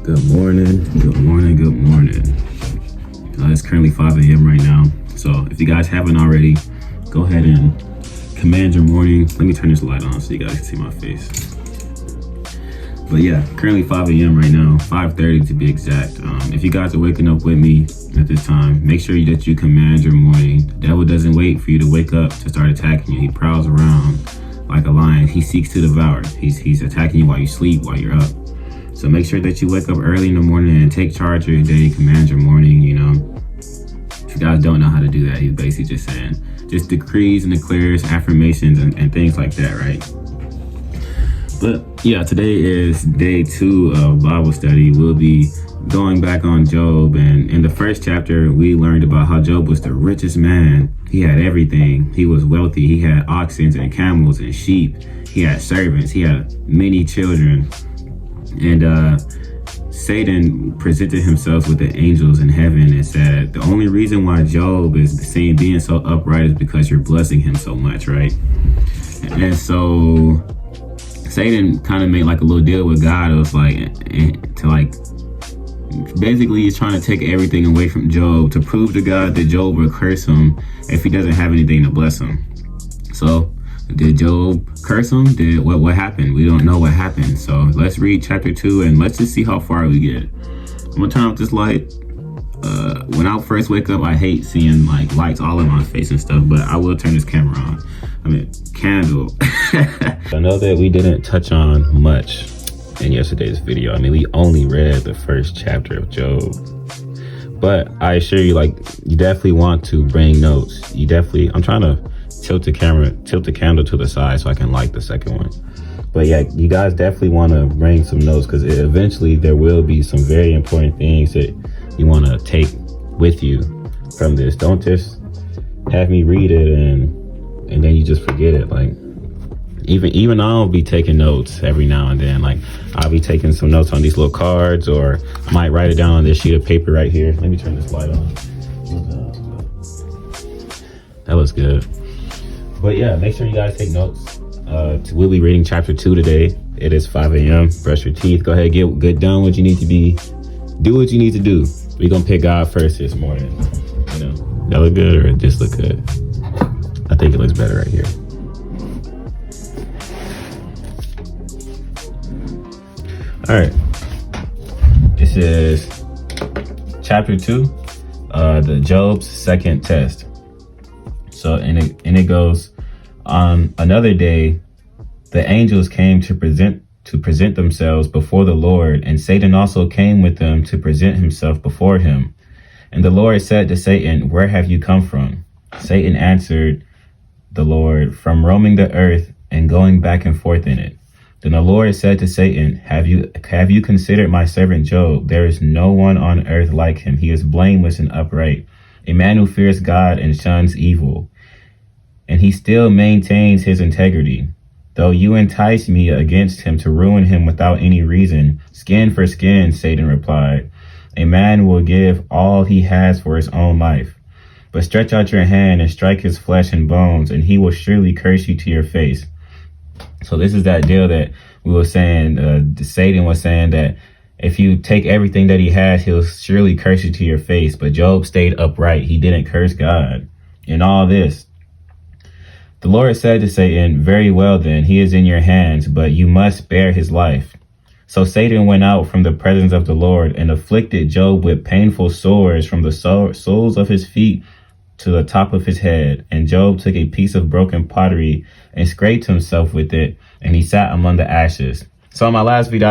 Good morning, good morning, good morning. It's currently 5 a.m. right now. So if you guys haven't already, go ahead and command your morning. Let me turn this light on so you guys can see my face. But yeah, currently 5 a.m. right now, 5:30 to be exact. If you guys are waking up with me at this time, make sure that you command your morning. The devil doesn't wait for you to wake up to start attacking you. He prowls around like a lion. He seeks to devour. He's attacking you while you sleep, while you're up. So make sure that you wake up early in the morning and take charge of your day, command your morning, If you guys don't know how to do that, he's basically just saying, just decrees and declares, affirmations and things like that, right? But yeah, today is day 2 of Bible study. We'll be going back on Job. And in the first chapter, we learned about how Job was the richest man. He had everything. He was wealthy. He had oxen and camels and sheep. He had servants. He had many children. And Satan presented himself with the angels in heaven and said, the only reason why Job is seen being so upright is because you're blessing him so much, right? And so Satan kind of made like a little deal with God. It was basically he's trying to take everything away from Job to prove to God that Job will curse him if he doesn't have anything to bless him. So did Job curse him? What happened? We don't know what happened. So let's read chapter 2 and let's just see how far we get. I'm gonna turn off this light. When I first wake up, I hate seeing like lights all in my face and stuff, but I will turn this camera on. Candle. I know that we didn't touch on much in yesterday's video. We only read the first chapter of Job. But I assure you, you definitely want to bring notes. I'm trying to tilt the candle to the side so I can light the second one. But yeah, you guys definitely want to bring some notes because eventually there will be some very important things that you want to take with you from this. Don't just have me read it and then you just forget it. Even I'll be taking notes every now and then. I'll be taking some notes on these little cards, or I might write it down on this sheet of paper right here. Let me turn this light on. That was good. But yeah, make sure you guys take notes. We'll be reading chapter 2 today. It is 5 a.m. Brush your teeth. Go ahead, get done what you need to be. Do what you need to do. We're gonna pick God first this morning. That look good or it just look good? I think it looks better right here. All right. This is chapter 2, the Job's second test. So, and it goes, on another day, the angels came to present themselves before the Lord, and Satan also came with them to present himself before him. And the Lord said to Satan, "Where have you come from?" Satan answered the Lord, "From roaming the earth and going back and forth in it." Then the Lord said to Satan, Have you considered my servant Job? There is no one on earth like him. He is blameless and upright, a man who fears God and shuns evil. And he still maintains his integrity. Though you entice me against him to ruin him without any reason, skin for skin, Satan replied. A man will give all he has for his own life. But stretch out your hand and strike his flesh and bones, and he will surely curse you to your face. So this is that deal that we were saying, Satan was saying that if you take everything that he has, he'll surely curse you to your face. But Job stayed upright. He didn't curse God in all this. The Lord said to Satan, "Very well then, he is in your hands, but you must spare his life." So Satan went out from the presence of the Lord and afflicted Job with painful sores from the soles of his feet to the top of his head. And Job took a piece of broken pottery and scraped himself with it, and he sat among the ashes. So in my last video,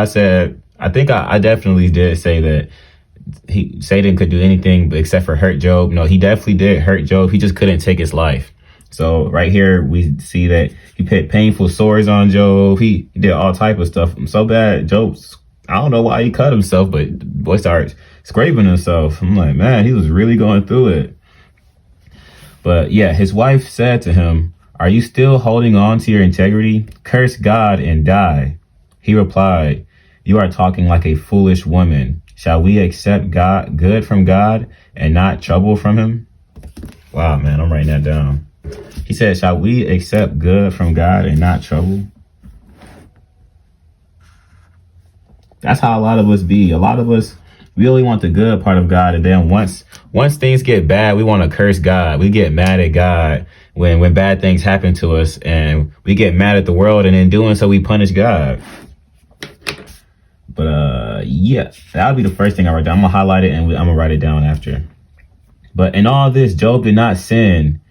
I think I definitely did say that Satan could do anything except for hurt Job. No, he definitely did hurt Job. He just couldn't take his life. So right here, we see that he put painful sores on Job. He did all type of stuff. So bad, I don't know why he cut himself, but boy started scraping himself. I'm like, man, he was really going through it. But yeah, his wife said to him, "Are you still holding on to your integrity? Curse God and die." He replied, "You are talking like a foolish woman. Shall we accept good from God and not trouble from him?" Wow, man, I'm writing that down. He said, "Shall we accept good from God and not trouble?" That's how a lot of us be. A lot of us, we only want the good part of God, and then once things get bad, we want to curse God. We get mad at God when bad things happen to us, and we get mad at the world, and in doing so, we punish God. But yeah, that'll be the first thing I write down. I'm gonna highlight it and I'm gonna write it down after. But in all this, Job did not sin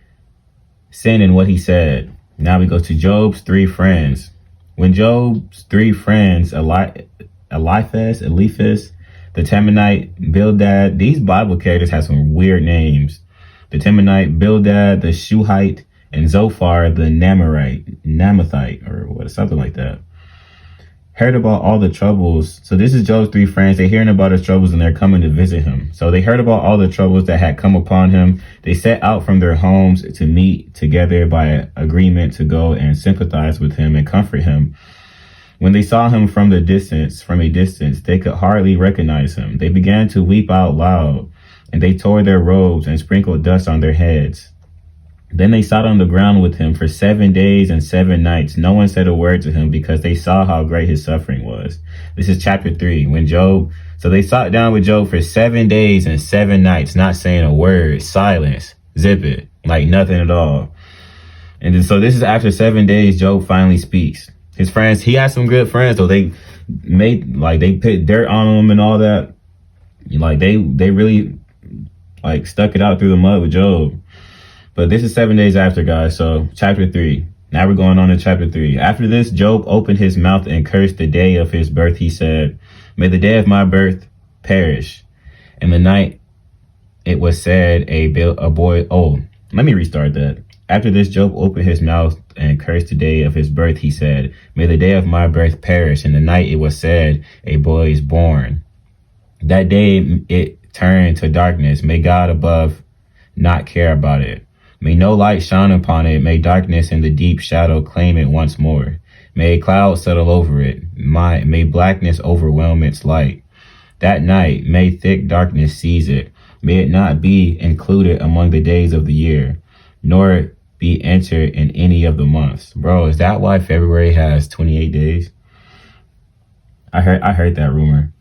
in what he said. Now we go to Job's 3 friends. When Job's 3 friends, Eliphaz, the Temanite, Bildad, these Bible characters have some weird names. The Temanite, Bildad, the Shuhite, and Zophar, the Namathite, or what, something like that, heard about all the troubles. So this is Job's 3 friends. They're hearing about his troubles and they're coming to visit him. So they heard about all the troubles that had come upon him. They set out from their homes to meet together by agreement to go and sympathize with him and comfort him. When they saw him from a distance, they could hardly recognize him. They began to weep out loud, and they tore their robes and sprinkled dust on their heads. Then they sat on the ground with him for 7 days and 7 nights. No one said a word to him because they saw how great his suffering was. This is chapter 3. So they sat down with Job for 7 days and 7 nights, not saying a word, silence, zip it, like nothing at all. And then, so this is after 7 days, Job finally speaks. His friends, he had some good friends, though. They put dirt on him and all that. Like they really like stuck it out through the mud with Job. But this is 7 days after, guys. So chapter 3. Now we're going on to chapter 3. After this, Job opened his mouth and cursed the day of his birth. He said, "May the day of my birth perish. And the night it was said, a boy." Oh, let me restart that. After this, Job opened his mouth and cursed the day of his birth. He said, "May the day of my birth perish. And the night it was said, a boy is born. That day it turned to darkness. May God above not care about it. May no light shine upon it. May darkness and the deep shadow claim it once more. May a cloud settle over it. May blackness overwhelm its light. That night, may thick darkness seize it. May it not be included among the days of the year, nor be entered in any of the months." Bro, is that why February has 28 days? I heard that rumor.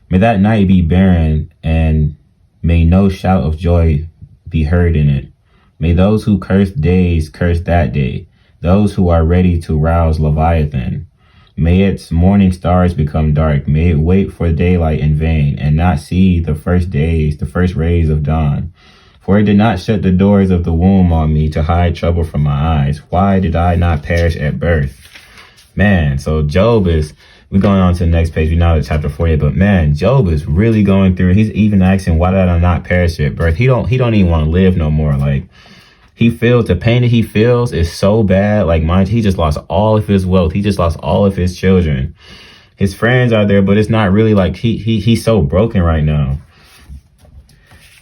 May that night be barren, and may no shout of joy be heard in it. May those who curse days curse that day, those who are ready to rouse Leviathan. May its morning stars become dark. May it wait for daylight in vain, and not see the first rays of dawn. For it did not shut the doors of the womb on me to hide trouble from my eyes. Why did I not perish at birth? Man, so we're going on to the next page. We're now at chapter 48, but man, Job is really going through. He's even asking, why did I not perish at birth? He don't even want to live no more. Like, he feels the pain that he feels is so bad. Like, mind, he just lost all of his wealth. He just lost all of his children. His friends are there, but it's not really like he's so broken right now.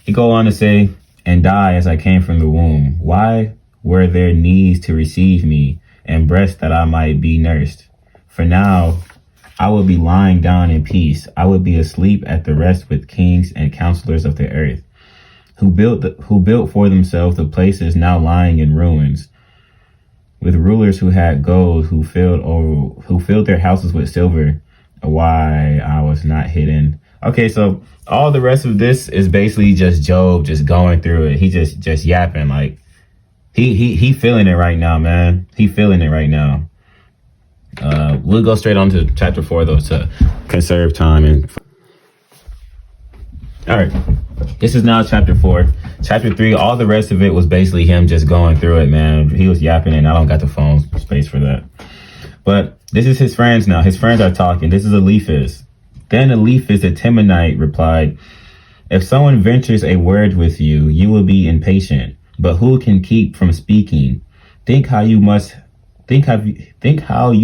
He go on to say, "And die as I came from the womb. Why were there knees to receive me, and breasts that I might be nursed? For now I would be lying down in peace. I would be asleep at the rest with kings and counselors of the earth, who built for themselves the places now lying in ruins, with rulers who had gold, who filled their houses with silver. Why I was not hidden." Okay, so all the rest of this is basically just Job just going through it. He just yapping, like he feeling it right now, man. He feeling it right now. We'll go straight on to chapter 4 though, to conserve time. And all right, this is now chapter 4. Chapter 3, all the rest of it was basically him just going through it, man. He was yapping, and I don't got the phone space for that. But this is his friends now. His friends are talking. This is Eliphaz. Then Eliphaz the Temanite replied, "If someone ventures a word with you, you will be impatient. But who can keep from speaking? Think how you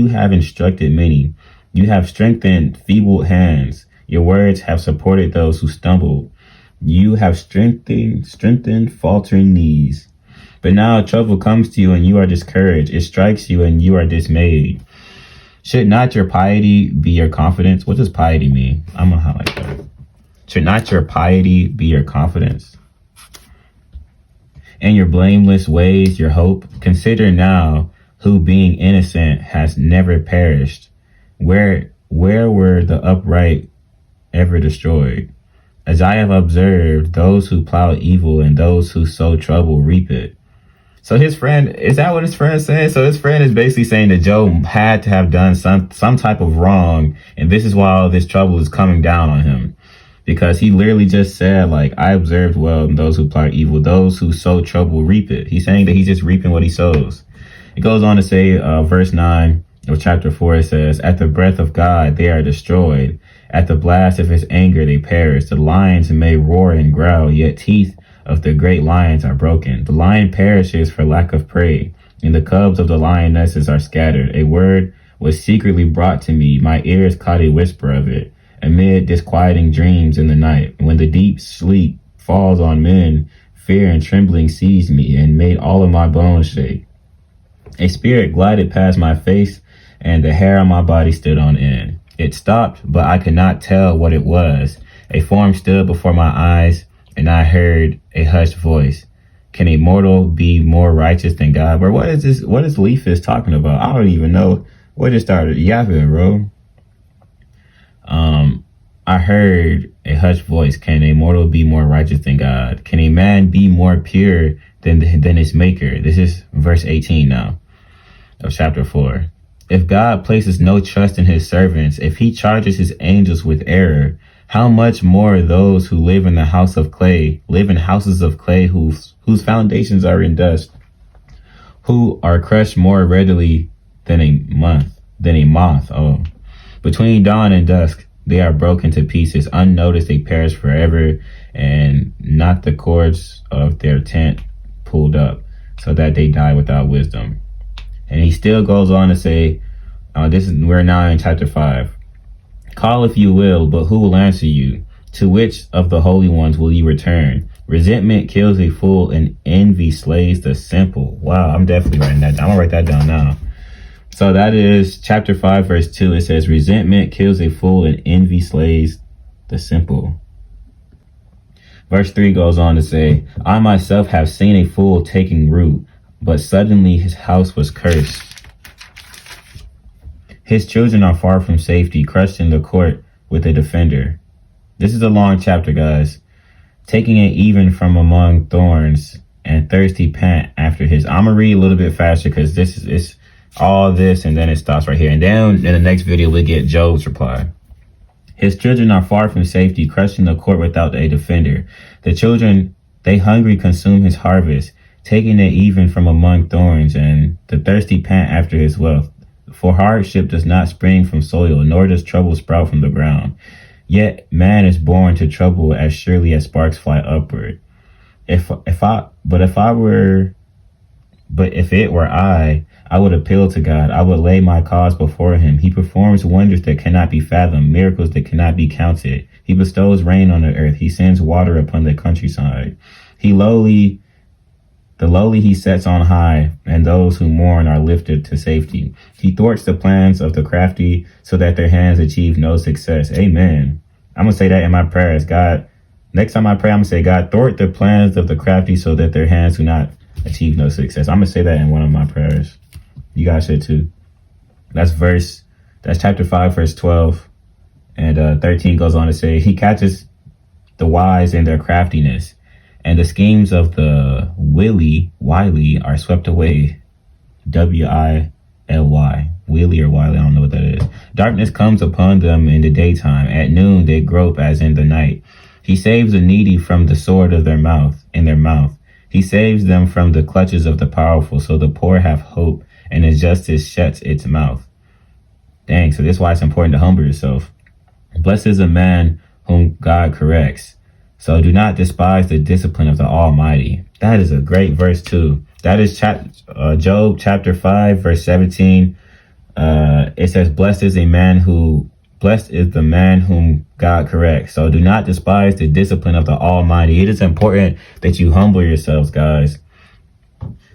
have instructed many. You have strengthened feeble hands. Your words have supported those who stumbled. You have strengthened faltering knees. But now trouble comes to you and you are discouraged. It strikes you and you are dismayed. Should not your piety be your confidence?" What does piety mean? I'm going to highlight that. Should not your piety be your confidence? And your blameless ways your hope? Consider now who, being innocent, has never perished, where where were the upright ever destroyed? As I have observed, those who plow evil and those who sow trouble reap it. So his friend, is that what his friend is saying? So his friend is basically saying that Job had to have done some type of wrong, and this is why all this trouble is coming down on him. Because he literally just said, like, I observed well those who plow evil, those who sow trouble reap it. He's saying that he's just reaping what he sows. It goes on to say, verse 9 of chapter 4, it says, at the breath of God they are destroyed. At the blast of his anger they perish. The lions may roar and growl, yet teeth of the great lions are broken. The lion perishes for lack of prey, and the cubs of the lionesses are scattered. A word was secretly brought to me. My ears caught a whisper of it. Amid disquieting dreams in the night, when the deep sleep falls on men, fear and trembling seized me and made all of my bones shake. A spirit glided past my face, and the hair on my body stood on end. It stopped, but I could not tell what it was. A form stood before my eyes, and I heard a hushed voice. Can a mortal be more righteous than God? Bro, what is this? What is Leafis talking about? I don't even know. What just started yapping, bro? I heard a hushed voice. Can a mortal be more righteous than God? Can a man be more pure than his maker? This is verse 18 now of chapter 4. If God places no trust in his servants, if he charges his angels with error, how much more those who live in the house of clay, live in houses of clay whose foundations are in dust, who are crushed more readily than a moth. Oh, between dawn and dusk, they are broken to pieces. Unnoticed, they perish forever, and not the cords of their tent pulled up, so that they die without wisdom. And he still goes on to say, we're now in chapter 5. Call if you will, but who will answer you? To which of the holy ones will you return? Resentment kills a fool, and envy slays the simple. Wow, I'm definitely writing that down. I'm gonna write that down now. So that is chapter 5, verse 2. It says, resentment kills a fool and envy slays the simple. Verse 3 goes on to say, I myself have seen a fool taking root, but suddenly his house was cursed. His children are far from safety, crushed in the court with a defender. This is a long chapter, guys. Taking it even from among thorns, and thirsty pant after his. I'm going to read a little bit faster because this is all this, and then it stops right here. And then in the next video, we get Job's reply. His children are far from safety, crushed in the court without a defender. The children, they hungry consume his harvest, taking it even from among thorns, and the thirsty pant after his wealth. For hardship does not spring from soil, nor does trouble sprout from the ground. Yet man is born to trouble as surely as sparks fly upward. If it were I would appeal to God. I would lay my cause before him. He performs wonders that cannot be fathomed, miracles that cannot be counted. He bestows rain on the earth. He sends water upon the countryside. The lowly he sets on high, and those who mourn are lifted to safety. He thwarts the plans of the crafty so that their hands achieve no success. Amen. I'm going to say that in my prayers. God, next time I pray, I'm going to say, God, thwart the plans of the crafty so that their hands do not achieve no success. I'm going to say that in one of my prayers. You guys should too. That's chapter 5, verse 12. And 13 goes on to say, he catches the wise in their craftiness, and the schemes of the wily are swept away. W-I-L-Y. Wily or wily, I don't know what that is. Darkness comes upon them in the daytime. At noon they grope as in the night. He saves the needy from the sword of their mouth. He saves them from the clutches of the powerful, so the poor have hope, and injustice shuts its mouth. Dang, so this is why it's important to humble yourself. Blessed is a man whom God corrects. So do not despise the discipline of the Almighty. That is a great verse too. That is Job chapter 5, verse 17. It says, blessed is the man whom God corrects. So do not despise the discipline of the Almighty. It is important that you humble yourselves, guys.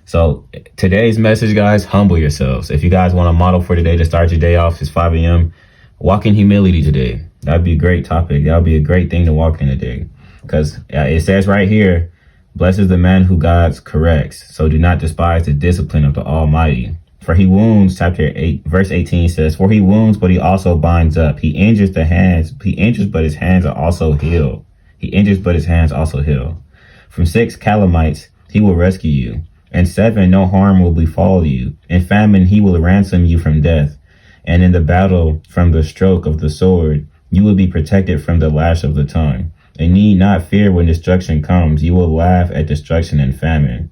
So today's message, guys, humble yourselves. If you guys want a model for today to start your day off, it's 5 a.m. Walk in humility today. That'd be a great topic. That would be a great thing to walk in today. Because it says right here, blessed is the man who God corrects. So do not despise the discipline of the Almighty. For he wounds, chapter 8, verse 18 says, for he wounds, but he also binds up. He injures the hands. He injures, but his hands are also healed. He injures, but his hands also heal. From 6 calamites, he will rescue you. And 7, no harm will befall you. In famine, he will ransom you from death. And in the battle, from the stroke of the sword, you will be protected from the lash of the tongue. And need not fear when destruction comes. You will laugh at destruction and famine.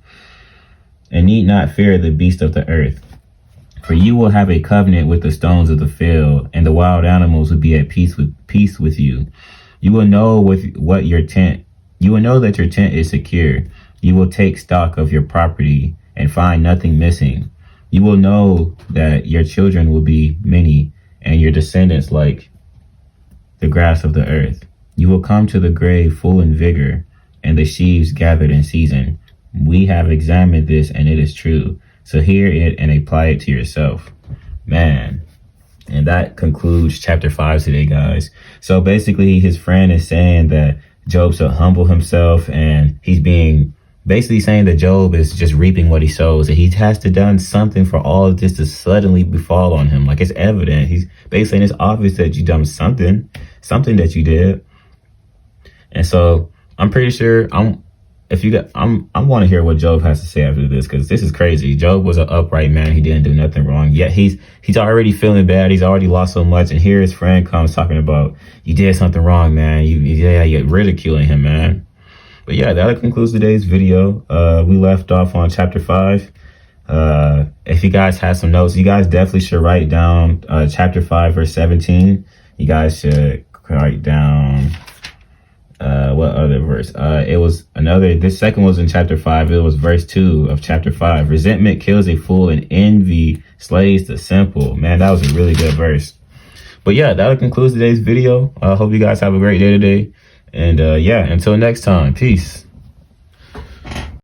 And need not fear the beast of the earth. For you will have a covenant with the stones of the field, and the wild animals will be at peace with you. You will know that your tent is secure. You will take stock of your property and find nothing missing. You will know that your children will be many, and your descendants like the grass of the earth. You will come to the grave full in vigor, and the sheaves gathered in season. We have examined this, and it is true. So hear it and apply it to yourself. Man. And that concludes chapter 5 today, guys. So basically, his friend is saying that Job should humble himself, and he's basically saying that Job is just reaping what he sows, and he has to done something for all of this to suddenly befall on him. Like, it's evident. He's basically saying it's obvious that you done something that you did. And so I'm pretty sure I want to hear what Job has to say after this, because this is crazy. Job was an upright man. He didn't do nothing wrong. Yet he's already feeling bad. He's already lost so much. And here his friend comes talking about, you did something wrong, man. You're ridiculing him, man. But yeah, that concludes today's video. We left off on chapter 5. If you guys have some notes, you guys definitely should write down chapter 5, verse 17. You guys should write down... what other verse? This second was in chapter 5. It was verse 2 of chapter 5. Resentment kills a fool and envy slays the simple. Man, that was a really good verse. But yeah, that concludes today's video. I hope you guys have a great day today. And yeah, until next time, peace.